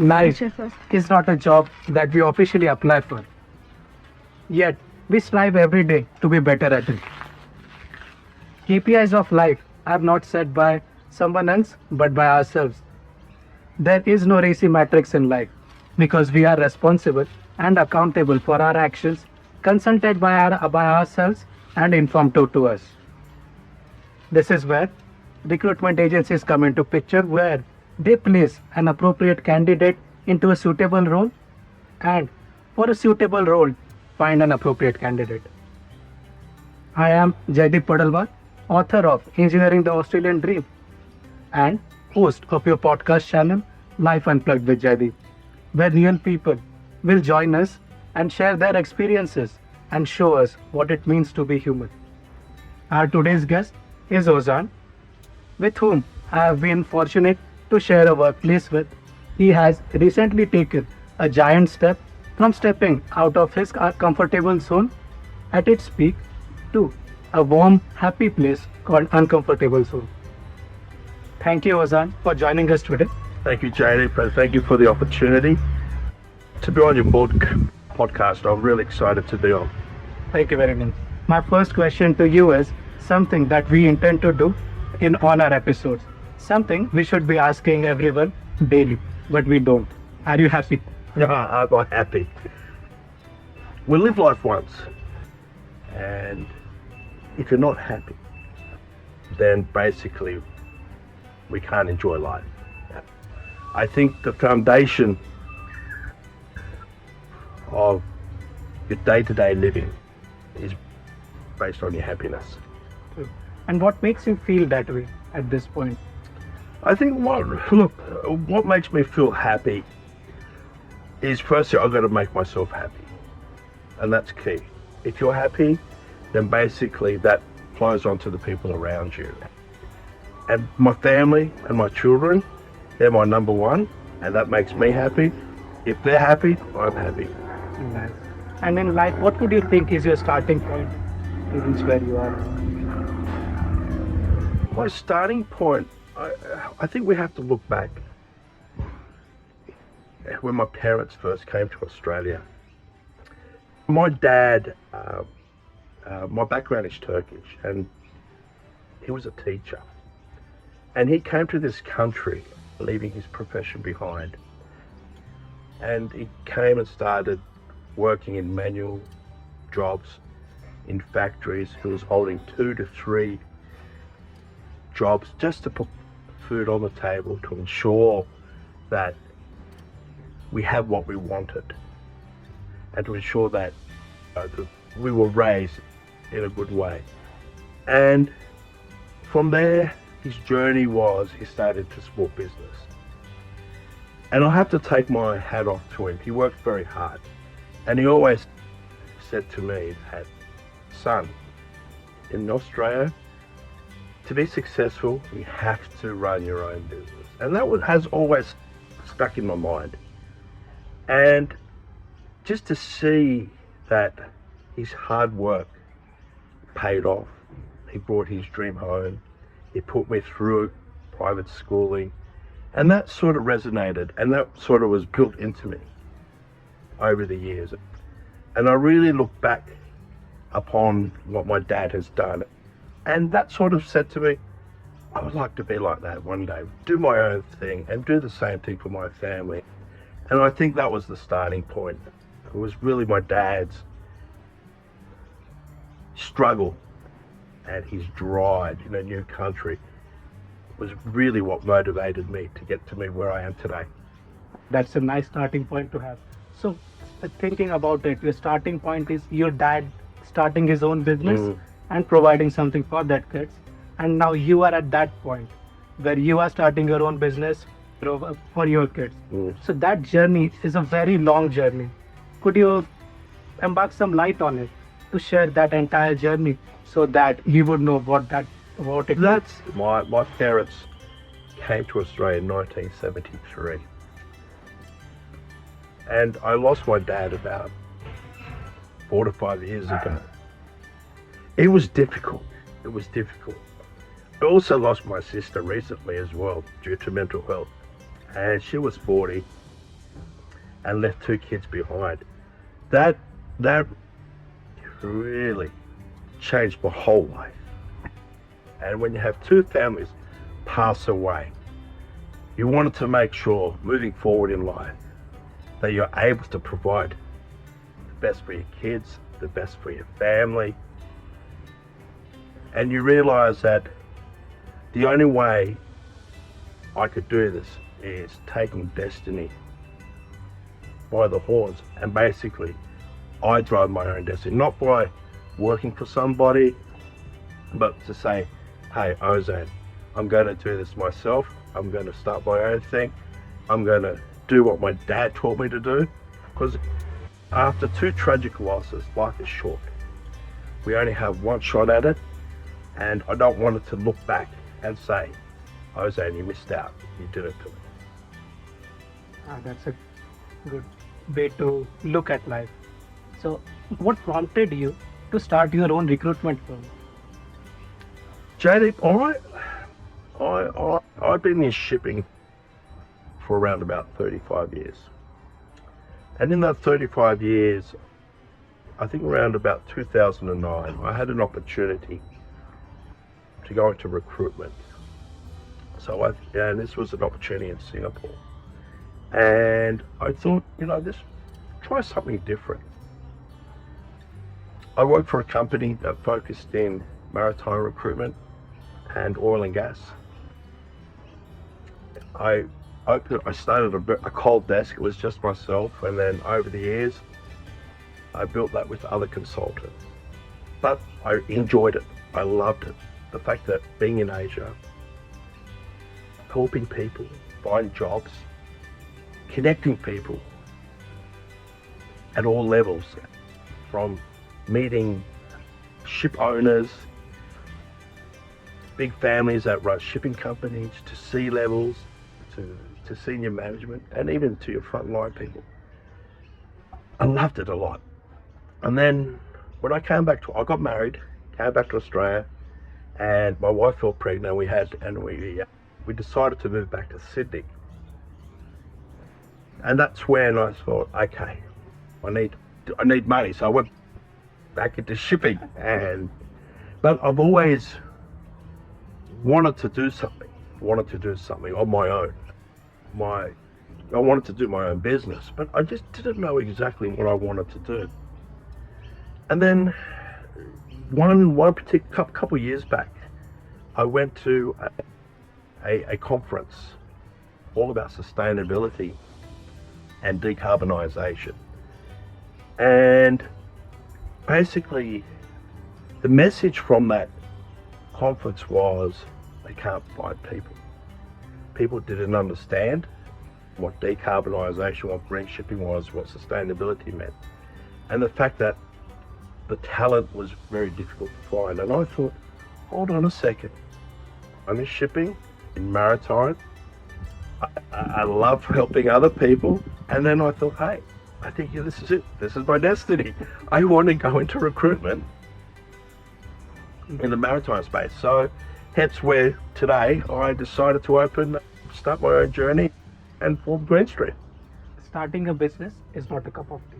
Life is not a job that we officially apply for. Yet, we strive every day to be better at it. KPIs of life are not set by someone else but by ourselves. There is no racy matrix in life because we are responsible and accountable for our actions, consulted by ourselves and informed to us. This is where recruitment agencies come into picture, where they place an appropriate candidate into a suitable role and for a suitable role find an appropriate candidate. I am Jaideep Padalwar, author of Engineering the Australian Dream and host of your podcast channel Life Unplugged with Jaideep, where real people will join us and share their experiences and show us what it means to be human. Our today's guest is Ozan, with whom I have been fortunate to share a workplace with. He has recently taken a giant step from stepping out of his comfortable zone at its peak to a warm, happy place called uncomfortable zone. Thank you, Ozan, for joining us today. Thank you, Jaideep, and thank you for the opportunity to be on your podcast. I'm really excited to be on. Thank you very much. My first question to you is something that we intend to do in all our episodes. Something we should be asking everyone daily, but we don't. Are you happy? No, I'm not happy. We live life once, and if you're not happy, then basically we can't enjoy life. I think the foundation of your day-to-day living is based on your happiness. And what makes you feel that way at this point? I think what makes me feel happy is firstly I've got to make myself happy, and that's key. If you're happy, then basically that flows onto the people around you. And my family and my children, they're my number one, and that makes me happy. If they're happy, I'm happy. Nice. And in life, what would you think is your starting point to reach where you are? My starting point, I think we have to look back when my parents first came to Australia. My dad, my background is Turkish, and he was a teacher. And he came to this country, leaving his profession behind. And he came and started working in manual jobs in factories. He was holding 2 to 3 jobs just to put food on the table, to ensure that we have what we wanted, and to ensure that we were raised in a good way. And from there, his journey was he started to support business. And I have to take my hat off to him. He worked very hard. And he always said to me that, son, in Australia, to be successful, you have to run your own business. And that has always stuck in my mind. And just to see that his hard work paid off, he brought his dream home, he put me through private schooling, and that sort of resonated, and that sort of was built into me over the years. And I really look back upon what my dad has done, and that sort of said to me, I would like to be like that one day, do my own thing and do the same thing for my family. And I think that was the starting point. It was really my dad's struggle and his drive in a new country was really what motivated me to get to me where I am today. That's a nice starting point to have. So, thinking about it, your starting point is your dad starting his own business and providing something for that kids. And now you are at that point where you are starting your own business for your kids. So that journey is a very long journey. Could you embark some light on it to share that entire journey so that you would know what it That's my parents came to Australia in 1973. And I lost my dad about 4 to 5 years ago. It was difficult. I also lost my sister recently as well due to mental health. And she was 40 and left 2 kids behind. That really changed my whole life. And when you have 2 families pass away, you wanted to make sure moving forward in life that you're able to provide the best for your kids, the best for your family. And you realize that the only way I could do this is taking destiny by the horns, and basically I drive my own destiny, not by working for somebody, but to say, hey, Ozan, I'm going to do this myself. I'm going to start my own thing. I'm going to do what my dad taught me to do. Because after 2 tragic losses, life is short. We only have one shot at it, and I don't want it to look back and say, Ozan, you missed out. You did it to me. That's a good way to look at life. So, what prompted you to start your own recruitment firm? Jaideep, I've been in shipping for around about 35 years. And in that 35 years, I think around about 2009, I had an opportunity to go into recruitment. And this was an opportunity in Singapore. And I thought, just try something different. I worked for a company that focused in maritime recruitment and oil and gas. I started a cold desk. It was just myself, and then over the years I built that with other consultants. But I enjoyed it. I loved it. The fact that being in Asia, helping people find jobs, connecting people at all levels, from meeting ship owners, big families that run shipping companies, to C-levels, to senior management, and even to your frontline people. I loved it a lot. And then when I got married, came back to Australia, and my wife fell pregnant. We decided to move back to Sydney. And that's when I thought, okay, I need money. So I went back into shipping, but I've always wanted to do something on my own. I wanted to do my own business, but I just didn't know exactly what I wanted to do. And then one particular couple of years back, I went to a conference all about sustainability and decarbonization. And basically, the message from that conference was they can't find people. People didn't understand what decarbonisation, what green shipping was, what sustainability meant. And the fact that the talent was very difficult to find. And I thought, hold on a second. I'm in shipping, in maritime. I love helping other people. And then I thought, hey, I think this is it. This is my destiny. I want to go into recruitment in the maritime space. So hence where today I decided to start my own journey and form Green Street. Starting a business is not a cup of tea.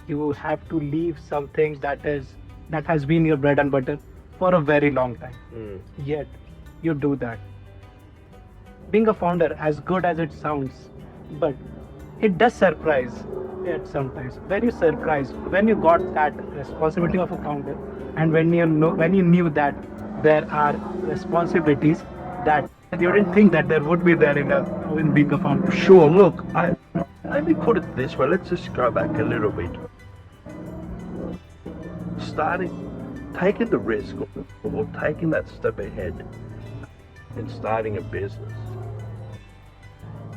You have to leave something that has been your bread and butter for a very long time. Yet you do that. Being a founder, as good as it sounds, but it does surprise at sometimes. Very surprised when you got that responsibility of a founder, and when you knew that there are responsibilities that you didn't think that there would be there in being a founder. Sure, look, let me put it this way. Let's just go back a little bit. Taking the risk or taking that step ahead in starting a business.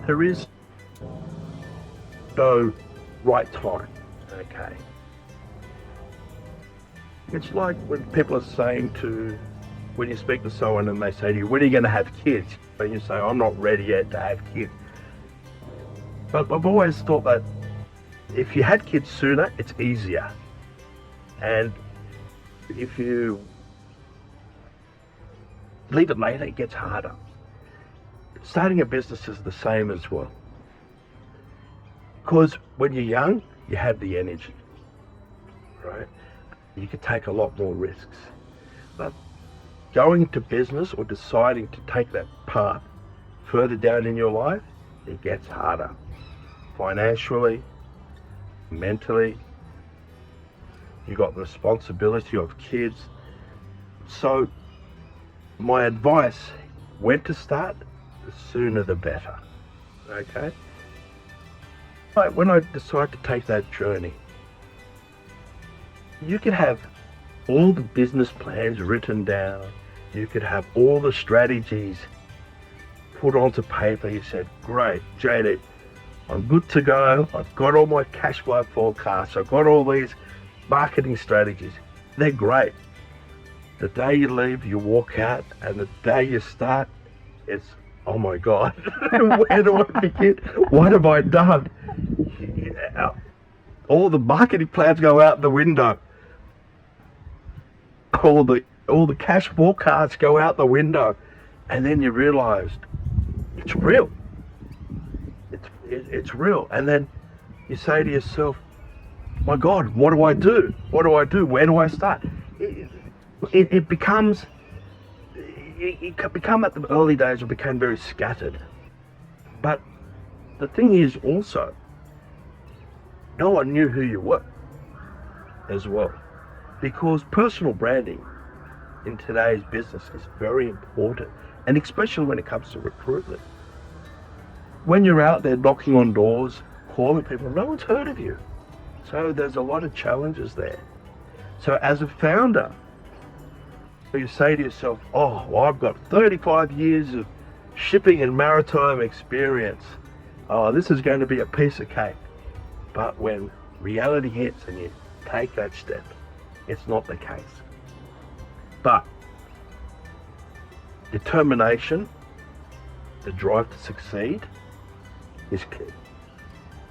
There is no right time, okay? It's like when people are saying when you speak to someone and they say to you, when are you going to have kids? And you say, I'm not ready yet to have kids. But I've always thought that if you had kids sooner, it's easier. And if you leave it later, it gets harder. Starting a business is the same as well. Because when you're young, you have the energy, right? You can take a lot more risks. But going to business or deciding to take that path further down in your life, it gets harder. Financially, mentally, you got the responsibility of kids. So my advice, when to start, the sooner the better, okay? Like when I decide to take that journey, you could have all the business plans written down, you could have all the strategies put onto paper. You said, great, Jaideep, I'm good to go. I've got all my cash flow forecasts. I've got all these marketing strategies. They're great. The day you leave, you walk out, and the day you start, it's, oh my God, where do I begin? What have I done? All the marketing plans go out the window. All the cash forecasts go out the window, and then you realised it's real. It's real, and then you say to yourself, "My God, what do I do? What do I do? Where do I start?" It becomes. It can become, at the early days, it became very scattered. But the thing is also, no one knew who you were as well, because personal branding in today's business is very important, and especially when it comes to recruitment. When you're out there knocking on doors, calling people, no one's heard of you. So there's a lot of challenges there. So as a founder, you say to yourself, oh, well, I've got 35 years of shipping and maritime experience. Oh, this is going to be a piece of cake. But when reality hits and you take that step, it's not the case. But determination, the drive to succeed, is key.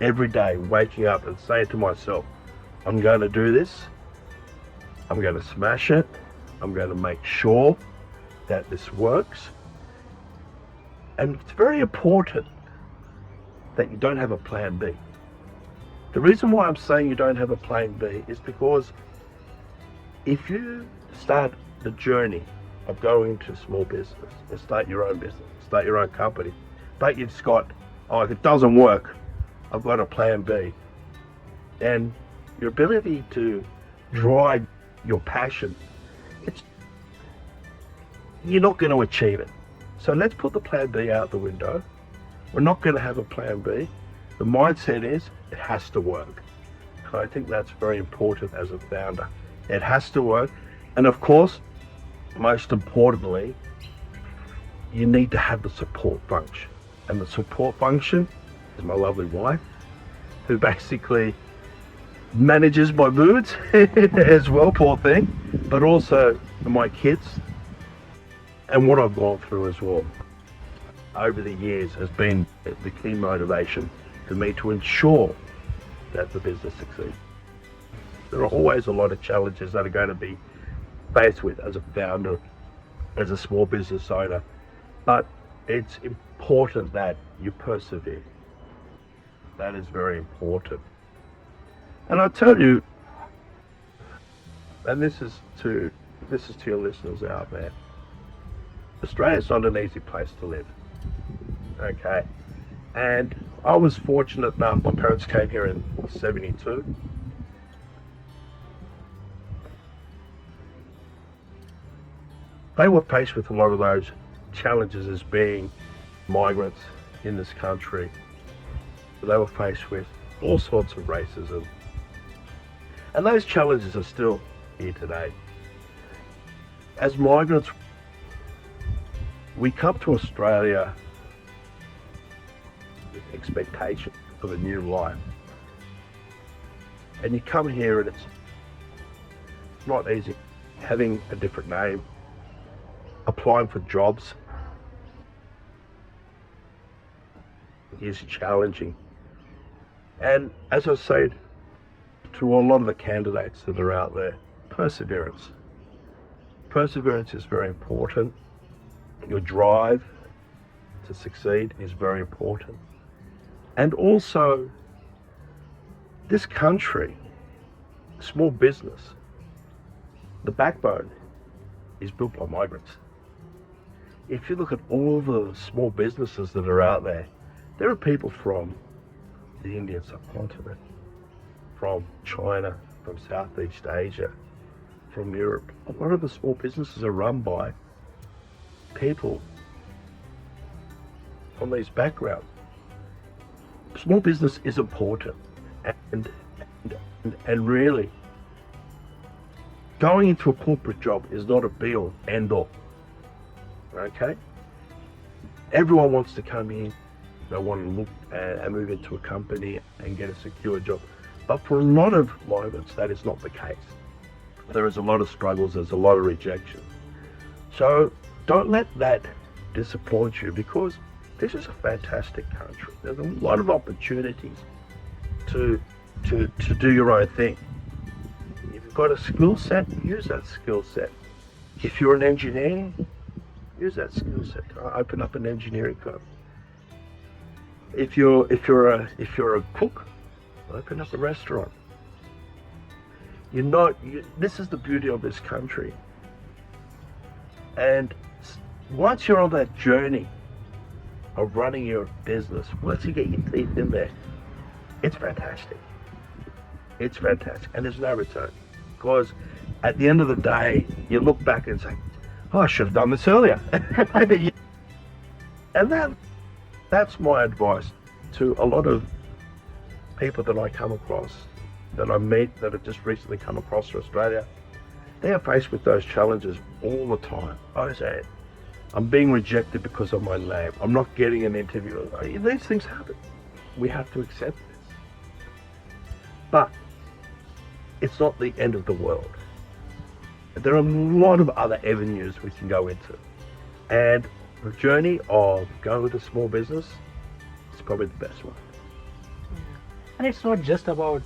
Every day, waking up and saying to myself, I'm going to do this, I'm going to smash it, I'm going to make sure that this works. And it's very important that you don't have a plan B. The reason why I'm saying you don't have a plan B is because if you start the journey of going into small business and start your own business, start your own company, but you've got, oh, if it doesn't work, I've got a plan B. And your ability to drive your passion, you're not going to achieve it. So let's put the plan B out the window. We're not going to have a plan B. The mindset is it has to work. And I think that's very important as a founder. It has to work. And of course, most importantly, you need to have the support function. And the support function is my lovely wife, who basically manages my moods as well, poor thing, but also my kids. And what I've gone through as well over the years has been the key motivation for me to ensure that the business succeeds. There are always a lot of challenges that are going to be faced with as a founder, as a small business owner, but it's important that you persevere. That is very important. And I tell you, and this is to your listeners out there, Australia's not an easy place to live. Okay. And I was fortunate enough, my parents came here in 72. They were faced with a lot of those challenges as being migrants in this country. They were faced with all sorts of racism. And those challenges are still here today. As migrants, we come to Australia with expectation of a new life. And you come here and it's not easy. Having a different name, applying for jobs is challenging. And as I say to a lot of the candidates that are out there, perseverance. Perseverance is very important. Your drive to succeed is very important. And also This country, small business, the backbone is built by migrants. If you look at all the small businesses that are out there, there are people from the Indian subcontinent, from China, from Southeast Asia, from Europe. A lot of the small businesses are run by people from these backgrounds. Small business is important, and really, going into a corporate job is not a be-all, end-all. Okay? Everyone wants to come in, they want to look and move into a company and get a secure job. But for a lot of migrants, that is not the case. There is a lot of struggles, there's a lot of rejection. So don't let that disappoint you, because this is a fantastic country. There's a lot of opportunities to do your own thing. If you've got a skill set, use that skill set. If you're an engineer, use that skill set. Open up an engineering firm. If you're a cook, open up a restaurant. This is the beauty of this country. And once you're on that journey of running your business, once you get your teeth in there, it's fantastic. It's fantastic, and there's no return. Because at the end of the day, you look back and say, "Oh, I should have done this earlier." And that's my advice to a lot of people that I come across, that I meet, that have just recently come across to Australia. They are faced with those challenges all the time. I say, I'm being rejected because of my name. I'm not getting an interview. These things happen. We have to accept this. But it's not the end of the world. There are a lot of other avenues we can go into. And the journey of going with a small business is probably the best one. And it's not just about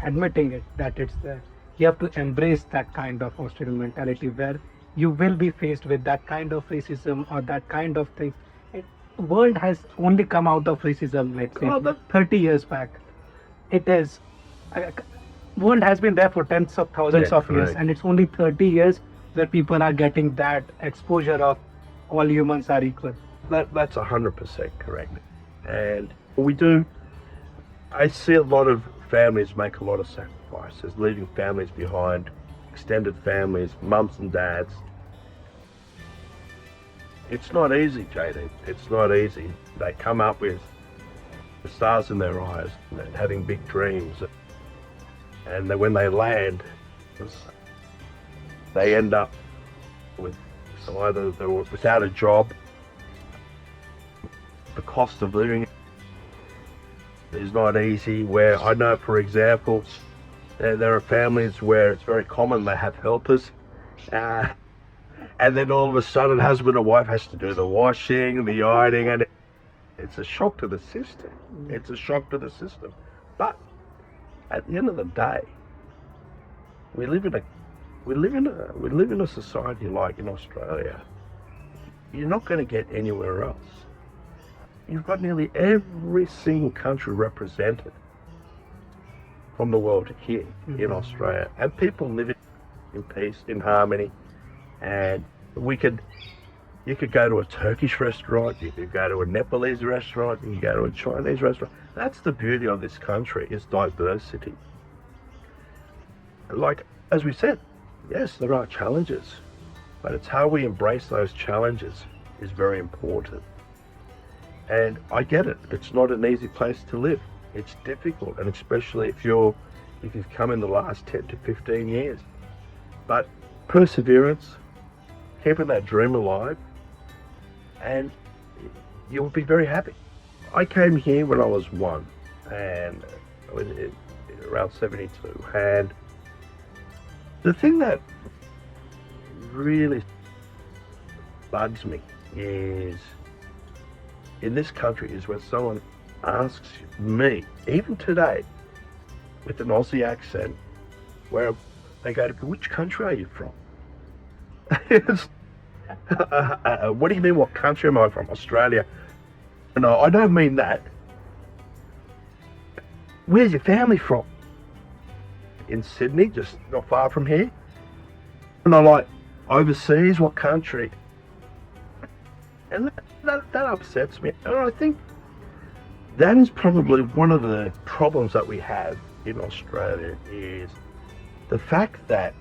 admitting it, that it's there. You have to embrace that kind of hostile mentality where you will be faced with that kind of racism or that kind of thing. The world has only come out of racism, let's say, 30 years back. It is. World has been there for tens of thousands of years, and it's only 30 years that people are getting that exposure of all humans are equal. That's 100% correct. And I see a lot of families make a lot of sacrifices, leaving families behind, extended families, mums and dads. It's not easy, Jaideep. It's not easy. They come up with the stars in their eyes, having big dreams. And then when they land, they end up with, so either they're without a job, the cost of living is not easy. Where I know, for example, there are families where it's very common they have helpers, and then all of a sudden husband and wife has to do the washing, the ironing, and it's a shock to the system. It's a shock to the system. But at the end of the day, we live in a society like in Australia. You're not going to get anywhere else. You've got nearly every single country represented from the world here in Australia, and people live in peace, in harmony. And you could go to a Turkish restaurant, you could go to a Nepalese restaurant, you could go to a Chinese restaurant. That's the beauty of this country, is diversity. Like, as we said, yes, there are challenges, but it's how we embrace those challenges is very important. And I get it, it's not an easy place to live. It's difficult, and especially if you've come in the last 10 to 15 years. But perseverance, keeping that dream alive, and you'll be very happy. I came here when I was 1, and around 72, and the thing that really bugs me is, in this country, is when someone asks me, even today, with an Aussie accent, where they go, "Which country are you from?" What do you mean, what country am I from? Australia. No, I don't mean that. where's your family from? In Sydney, just not far from here. And I'm like, overseas, what country? And that upsets me. And I think that is probably one of the problems that we have in Australia, is the fact that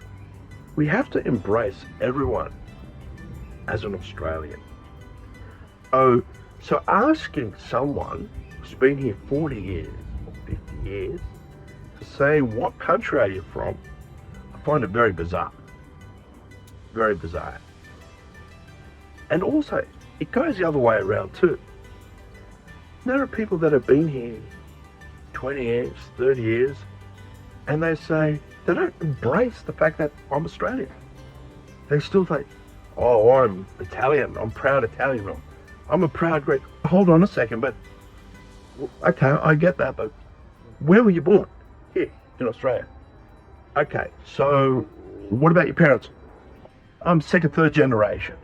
we have to embrace everyone as an Australian. So asking someone who's been here 40 years or 50 years to say, what country are you from? I find it very bizarre. Very bizarre. And also, it goes the other way around too. There are people that have been here 20 years, 30 years, and they say, they don't embrace the fact that I'm Australian. They still think, oh, I'm Italian, I'm proud Italian, I'm a proud Greek. Hold on a second, but, okay, I get that, but where were you born? Here, in Australia. Okay, so what about your parents? I'm second, third generation.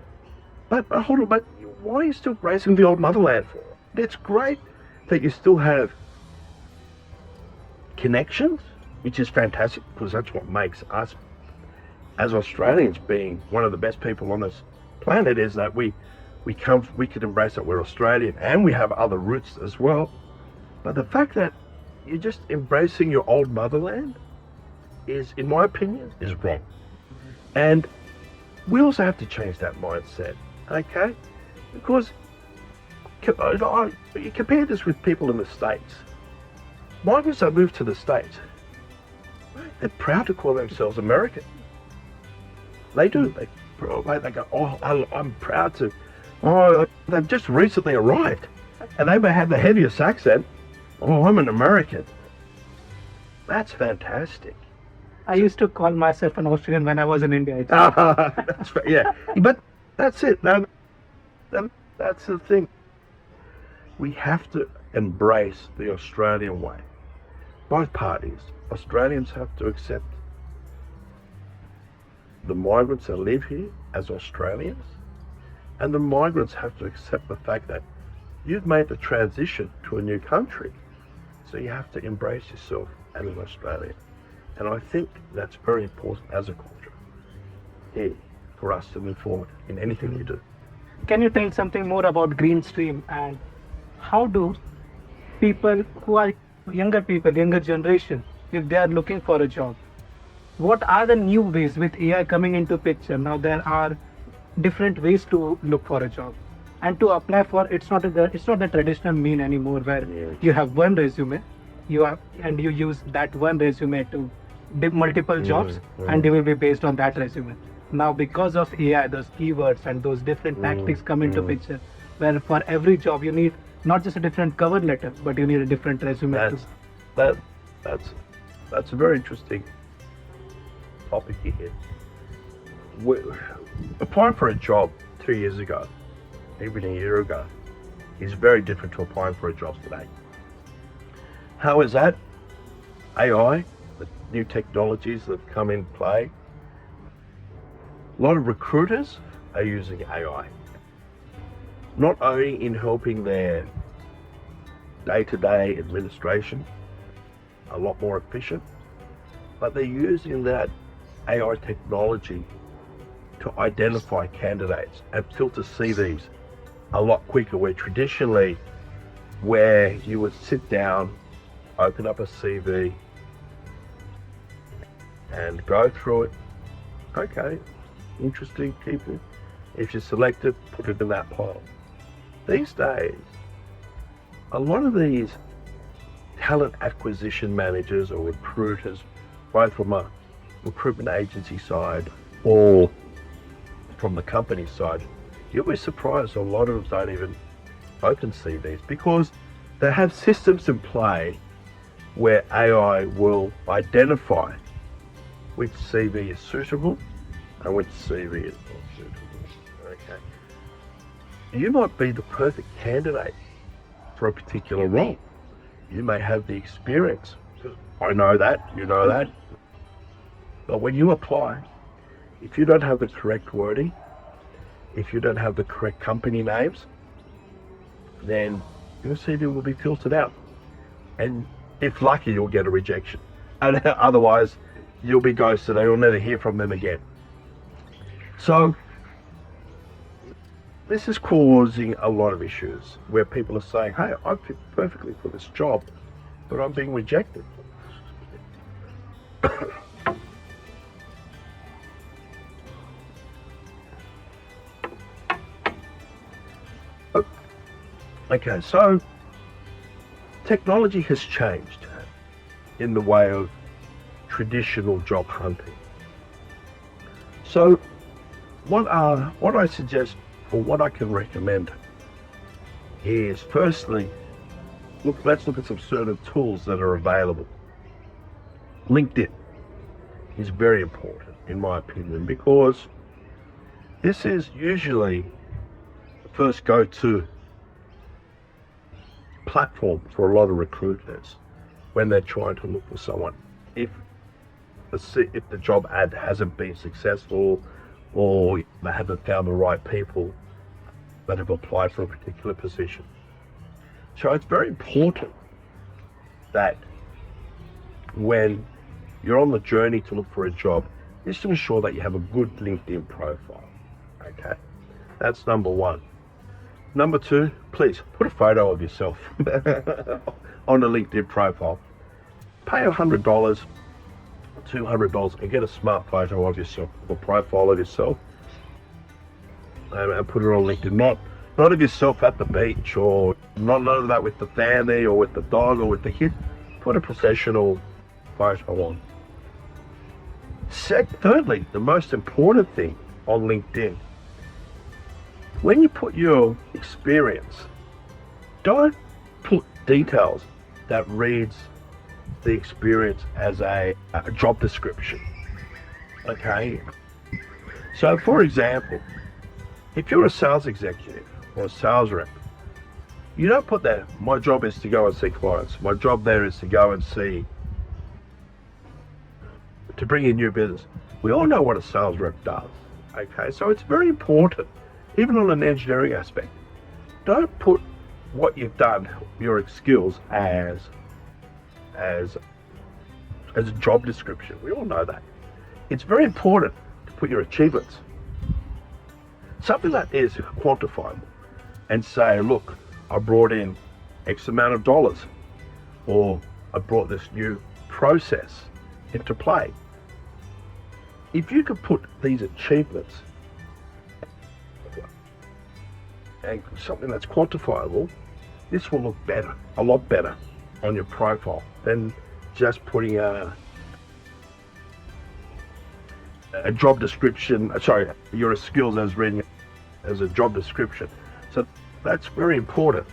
But hold on, but why are you still embracing the old motherland for? It's great that you still have connections, which is fantastic, because that's what makes us as Australians being one of the best people on this planet, is that we can embrace that we're Australian and we have other roots as well. But the fact that you're just embracing your old motherland is, in my opinion, is wrong. And we also have to change that mindset, okay? Because you compare this with people in the States. Migrants that move to the States, they're proud to call themselves American. They do. They go, oh, I'm proud to. Oh, they've just recently arrived, and they may have the heaviest accent. Oh, I'm an American. That's fantastic. I used to call myself an Australian when I was in India. Yeah, but that's it. Now, that's the thing. We have to embrace the Australian way. Both parties. Australians have to accept the migrants that live here as Australians, and the migrants have to accept the fact that you've made the transition to a new country, so you have to embrace yourself as an Australian. And I think that's very important as a culture here for us to move forward in anything you do. Can you tell something more about Green Stream, and how do people who are younger generation, if they are looking for a job, what are the new ways with AI coming into picture? Now there are different ways to look for a job and to apply for. It's not the traditional mean anymore, where you have one resume, you use that one resume to multiple jobs, and they will be based on that resume. Now because of AI, those keywords and those different tactics come into picture, where for every job you need not just a different cover letter, but you need a different resume. That's a very interesting topic here. Applying for a job 2 years ago, even a year ago, is very different to applying for a job today. How is that? AI, the new technologies that come in play. A lot of recruiters are using AI, not only in helping their day-to-day administration a lot more efficient, but they're using that AI technology to identify candidates and filter CVs a lot quicker, where traditionally, where you would sit down, open up a CV and go through it. Okay, interesting people. If you're selected, put it in that pile. These days, a lot of these talent acquisition managers or recruiters, both from a recruitment agency side or from the company side, you'll be surprised a lot of them don't even open CVs, because they have systems in play where AI will identify which CV is suitable and which CV is not suitable. Okay. You might be the perfect candidate for a particular role. You may have the experience. I know that, you know that. But when you apply, if you don't have the correct wording, if you don't have the correct company names, then your CV will be filtered out. And if lucky, you'll get a rejection. And otherwise, you'll be ghosted and you'll never hear from them again. So, this is causing a lot of issues where people are saying, hey, I fit perfectly for this job, but I'm being rejected. Okay, so technology has changed in the way of traditional job hunting. So what I suggest, or what I can recommend, is firstly, let's look at some certain tools that are available. LinkedIn is very important, in my opinion, because this is usually the first go-to platform for a lot of recruiters when they're trying to look for someone. If the job ad hasn't been successful, or they haven't found the right people that have applied for a particular position. So it's very important that when you're on the journey to look for a job, is to ensure that you have a good LinkedIn profile. Okay, that's number one. Number two, please put a photo of yourself on a LinkedIn profile. Pay $100, $200 and get a smart photo of yourself, or profile of yourself, and put it on LinkedIn. Not of yourself at the beach, or none of that with the family or with the dog or with the kid. Put a professional photo on. Thirdly, the most important thing on LinkedIn, when you put your experience, don't put details that reads the experience as a job description. Okay? So for example, if you're a sales executive or a sales rep, you don't put that, my job is to go and see clients. My job there is to go and to bring in new business. We all know what a sales rep does. Okay? So it's very important, even on an engineering aspect, don't put what you've done, your skills, as a job description. We all know that. It's very important to put your achievements, something that is quantifiable, and say, look, I brought in X amount of dollars, or I brought this new process into play. If you could put these achievements and something that's quantifiable, this will look better, a lot better on your profile than just putting a job description, your skills as reading as a job description. So that's very important.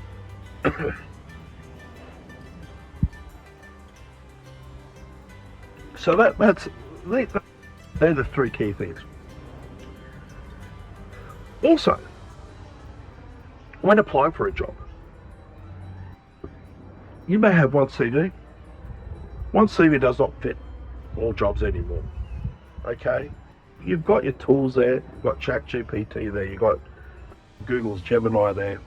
So they're the three key things. Also, when applying for a job, you may have one CV. One CV does not fit all jobs anymore. Okay? You've got your tools there, you've got ChatGPT there, you've got Google's Gemini there.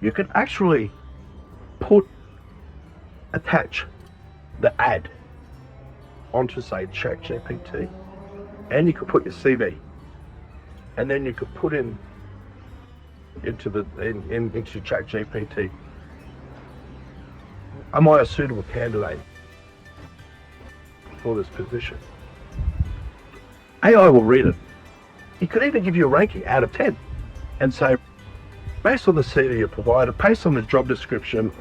You can actually attach the ad onto, say, ChatGPT, and you could put your CV, and then you could put into ChatGPT, am I a suitable candidate for this position? AI will read it. It could even give you a ranking out of 10 and say, based on the CV you provided, based on the job description,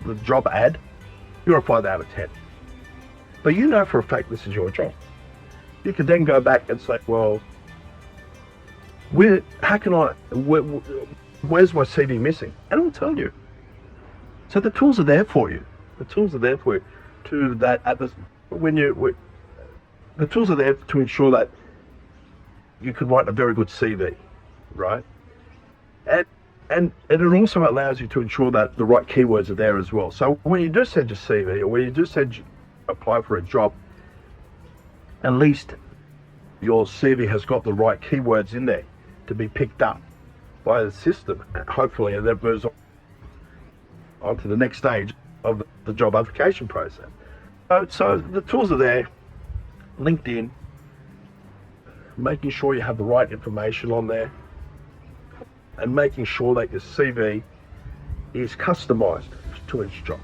the job ad, you're a 5 out of 10. But you know for a fact this is your job. You could then go back and say, well, where's my CV missing? And it'll tell you. So the tools are there for you. The tools are there for you the tools are there to ensure that you can write a very good CV, right? And it also allows you to ensure that the right keywords are there as well. So when you do send your CV, or when you do apply for a job, at least your CV has got the right keywords in there to be picked up by the system, hopefully, and that moves on to the next stage of the job application process. So the tools are there. LinkedIn, making sure you have the right information on there, and making sure that your CV is customized to each job.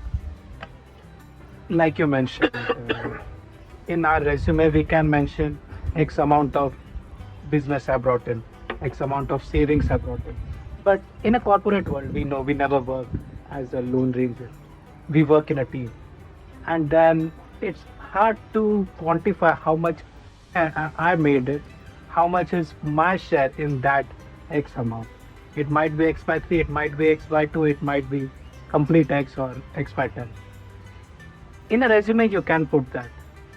Like you mentioned, in our resume we can mention X amount of business I brought in, X amount of savings I brought in. But in a corporate world, we know we never work as a lone ranger. We work in a team. And then it's hard to quantify how much I made it, how much is my share in that X amount. It might be X by 3, it might be X by 2, it might be complete X or X by 10. In a resume, you can put that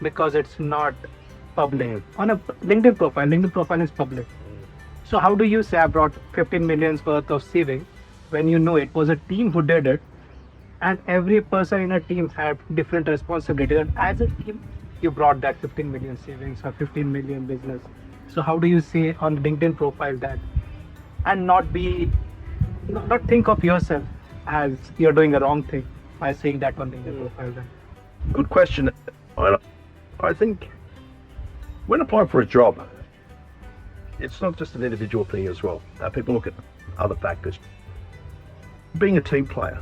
because it's not public. On a LinkedIn profile is public. So how do you say I brought 15 millions worth of savings when you know it was a team who did it, and every person in a team had different responsibilities, and as a team you brought that 15 million savings or 15 million business. So how do you say on LinkedIn profile that and not think of yourself as you're doing a wrong thing by saying that on LinkedIn profile then? Good question. I think when applying for a job, it's not just an individual thing as well. People look at other factors. Being a team player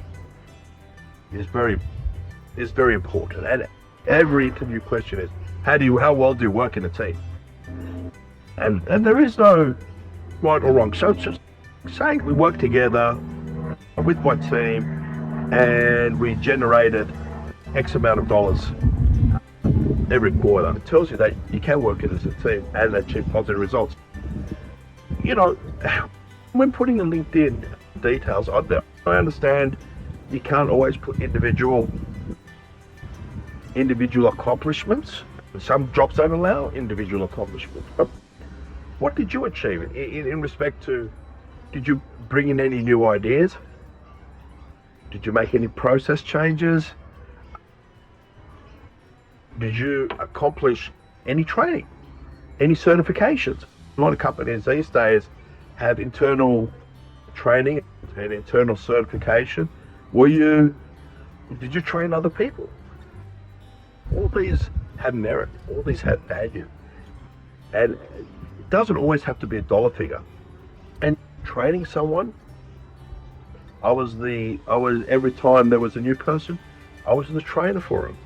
is very important, and every interview question is how well do you work in a team? And there is no right or wrong. So it's just saying we work together with my team and we generated X amount of dollars every quarter. It tells you that you can work it as a team and achieve positive results. You know, when putting the LinkedIn details on there, I understand you can't always put individual accomplishments. Some jobs don't allow individual accomplishments. But what did you achieve in respect to, did you bring in any new ideas? Did you make any process changes? Did you accomplish any training, any certifications? A lot of companies these days have internal training and internal certification. Did you train other people? All these have merit, all these have value. And it doesn't always have to be a dollar figure. And training someone, I was every time there was a new person, I was the trainer for them.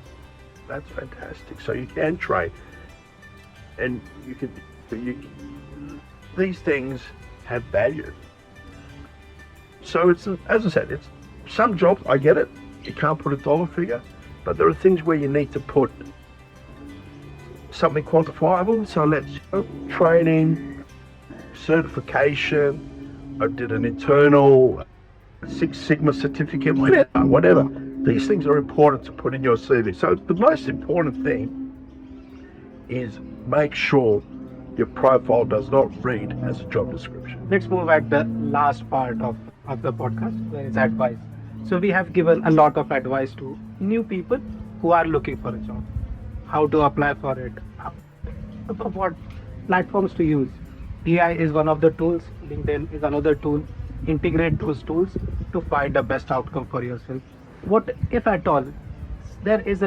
That's fantastic. So you can train, and these things have value. So it's, as I said, it's some jobs, I get it, you can't put a dollar figure, but there are things where you need to put something quantifiable. So let's training, certification, I did an internal Six Sigma certificate, whatever. These things are important to put in your CV. So the most important thing is make sure your profile does not read as a job description. Let's move at the last part of the podcast, where is advice. So we have given a lot of advice to new people who are looking for a job. How to apply for it, what platforms to use. AI is one of the tools, LinkedIn is another tool. Integrate those tools to find the best outcome for yourself. What if at all there is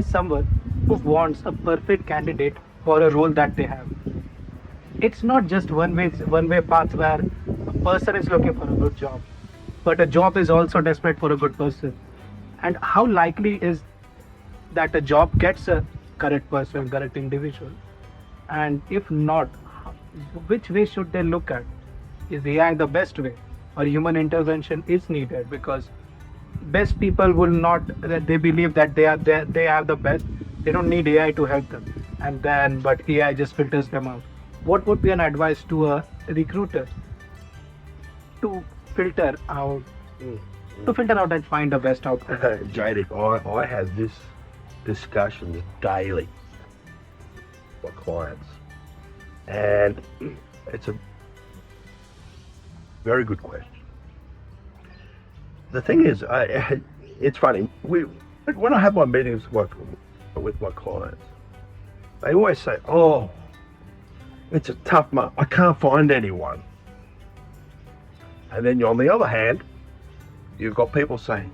someone who wants a perfect candidate for a role that they have? It's not just one way path where a person is looking for a good job, but a job is also desperate for a good person. And how likely is that a job gets a correct person, correct individual? And if not, which way should they look at? Is AI the best way, or human intervention is needed? Because best people will not, they believe that they have the best, they don't need AI to help them, but AI just filters them out. What would be an advice to a recruiter to filter out and find the best outcome? Jaideep, I have this discussion daily with clients, and it's a very good question. The thing is, it's funny. When I have my meetings with my clients, they always say, "Oh, it's a tough month. I can't find anyone." And then on the other hand, you've got people saying,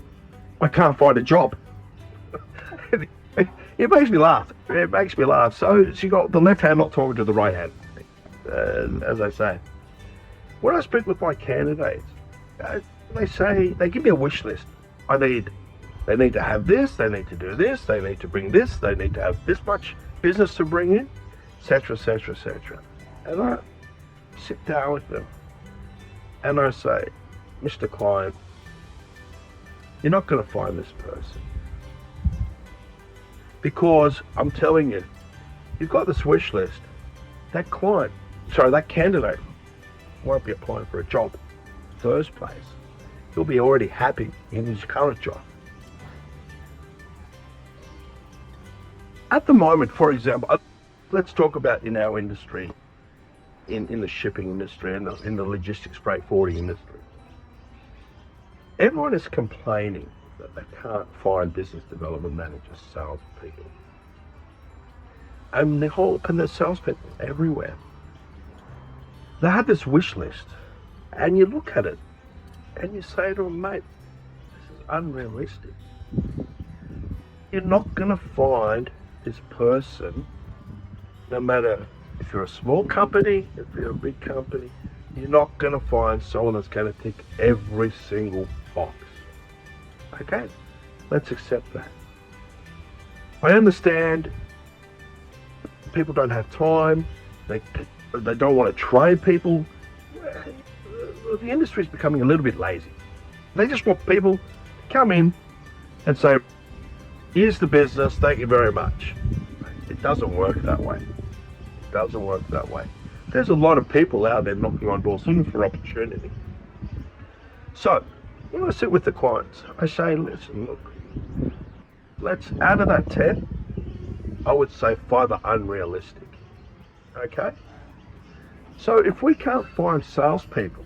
I can't find a job. It makes me laugh. It makes me laugh. So she got the left hand not talking to the right hand, as I say. When I speak with my candidates, they give me a wish list. They need to have this, they need to do this, they need to bring this, they need to have this much business to bring in, etc., etc., etc. And I sit down with them and I say, Mr. Client, you're not going to find this person. Because I'm telling you, you've got this wish list. That candidate won't be applying for a job in the first place. He'll be already happy in his current job. At the moment, for example, let's talk about in our industry, in the shipping industry and in the logistics freight forwarding industry. Everyone is complaining that they can't find business development managers, salespeople. And the salespeople everywhere. They have this wish list, and you look at it, and you say to them, mate, this is unrealistic. You're not going to find this person, no matter if you're a small company, if you're a big company, you're not going to find someone that's going to tick every single box. Okay, let's accept that. I understand people don't have time, they don't want to train people. The industry is becoming a little bit lazy. They just want people to come in and say, here's the business, thank you very much. It doesn't work that way. It doesn't work that way. There's a lot of people out there knocking on doors looking for opportunity. So, when I sit with the clients, I say, listen, look, let's, out of that 10, I would say 5 are unrealistic. Okay? So if we can't find salespeople,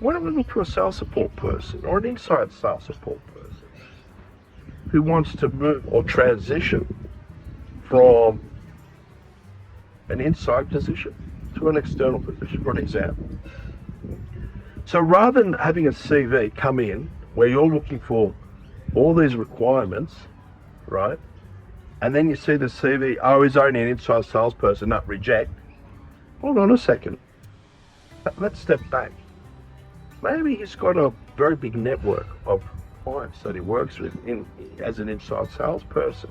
why don't we look for a sales support person or an inside sales support person who wants to move or transition from an inside position to an external position, for an example. So rather than having a CV come in where you're looking for all these requirements, right? And then you see the CV, oh, he's only an inside salesperson, not reject. Hold on a second. Let's step back. Maybe he's got a very big network of clients that he works with as an inside salesperson.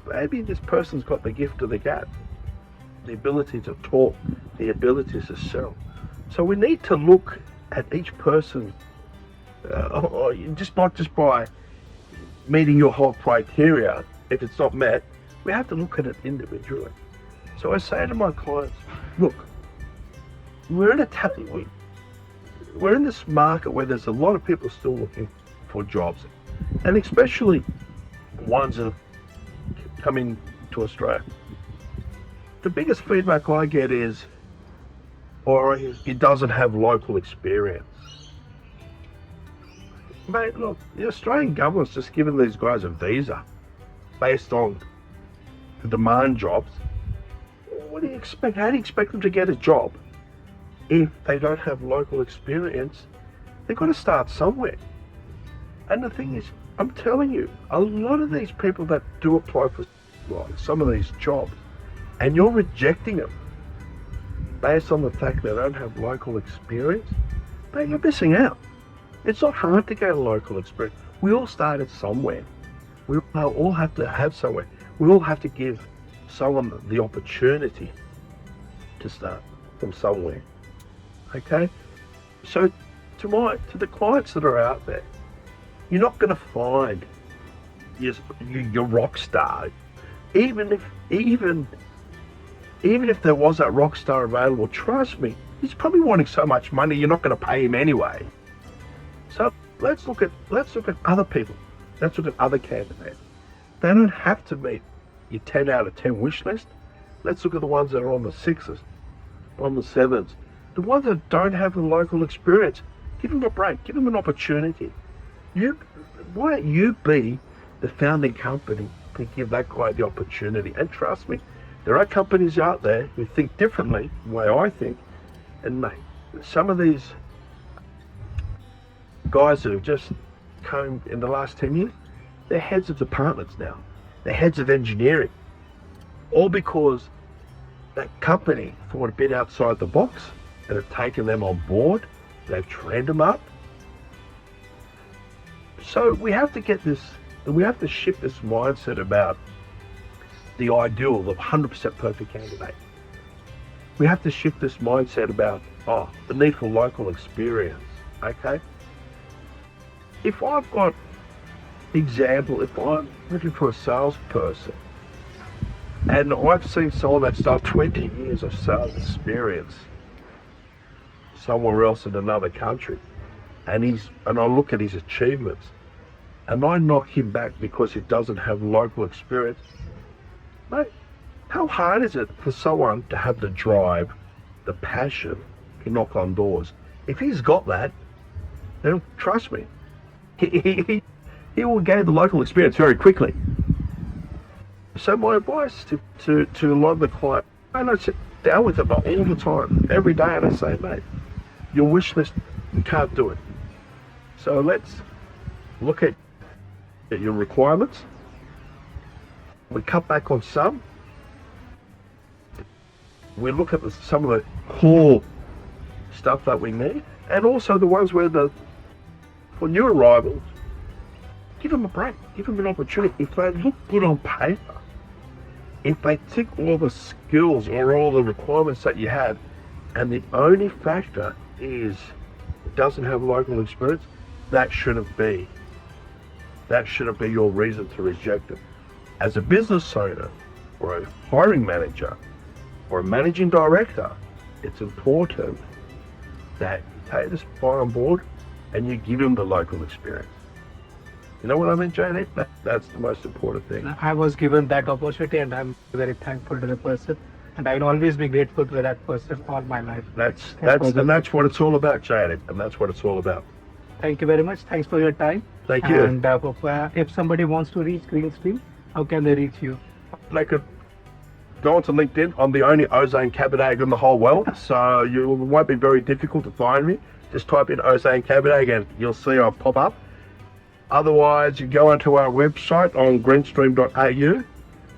Maybe this person's got the gift of the gab, the ability to talk, the ability to sell. So we need to look at each person, not just by meeting your whole criteria. If it's not met, we have to look at it individually. So I say to my clients, look, we're in this market where there's a lot of people still looking for jobs, and especially ones that have come into Australia. The biggest feedback I get is, or he doesn't have local experience. Mate, look, the Australian government's just given these guys a visa based on the demand jobs. What do you expect? How do you expect them to get a job if they don't have local experience? They've got to start somewhere. And the thing is, I'm telling you, a lot of these people that do apply for some of these jobs, and you're rejecting them based on the fact they don't have local experience, but you're missing out. It's not hard to get a local experience. We all started somewhere. We all have to have somewhere. We all have to give someone the opportunity to start from somewhere. Okay? So to the clients that are out there, you're not going to find your rock star. Even if there was that rock star available, trust me, he's probably wanting so much money you're not going to pay him anyway. So let's look at other people. Let's look at other candidates. They don't have to meet your 10 out of 10 wish list. Let's look at the ones that are on the 6s, on the 7s. The ones that don't have the local experience, give them a break, give them an opportunity. Why don't you be the founding company to give that guy the opportunity? And trust me, there are companies out there who think differently the way I think. And mate, some of these guys that have just came in the last 10 years, they're heads of departments now. They're heads of engineering. All because that company thought a bit outside the box and have taken them on board. They've trained them up. So we have to get this, and we have to shift this mindset about the ideal of the 100% perfect candidate. We have to shift this mindset about, the need for local experience, okay? If I've got, if I'm looking for a salesperson, and I've seen someone that's done 20 years of sales experience somewhere else in another country, and I look at his achievements, and I knock him back because he doesn't have local experience, mate, how hard is it for someone to have the drive, the passion to knock on doors? If he's got that, then trust me, he will gain the local experience very quickly. So my advice to a lot of the clients, and I sit down with them all the time, every day, and I say, mate, your wish list, you can't do it. So let's look at your requirements. We cut back on some. We look at some of the core stuff that we need, and also the ones where for new arrivals, give them a break, give them an opportunity. If they look good on paper, if they tick all the skills or all the requirements that you have, and the only factor is it doesn't have local experience, that shouldn't be your reason to reject it. As a business owner or a hiring manager or a managing director, it's important that you take this guy on board and you give him the local experience. You know what I mean, Jaideep? That's the most important thing. I was given that opportunity, and I'm very thankful to the person, and I will always be grateful to that person all my life. That's what it's all about, Jaideep, and that's what it's all about. Thank you very much. Thanks for your time. Thank you. And if somebody wants to reach Greenstream, how can they reach you? They could go onto LinkedIn. I'm the only Ozan Cabadag in the whole world, so it won't be very difficult to find me. Just type in Ozan Cabadag and you'll see I'll pop up. Otherwise, you go onto our website on greenstream.au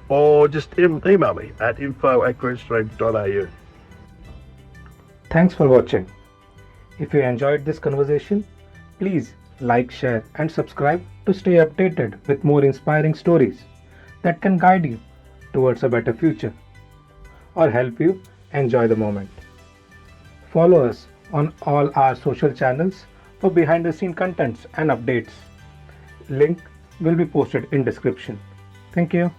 or just email me at info@greenstream.au. Thanks for watching. If you enjoyed this conversation, please like, share, and subscribe to stay updated with more inspiring stories that can guide you towards a better future or help you enjoy the moment. Follow us on all our social channels for behind the scene contents and updates. Link will be posted in description. Thank you.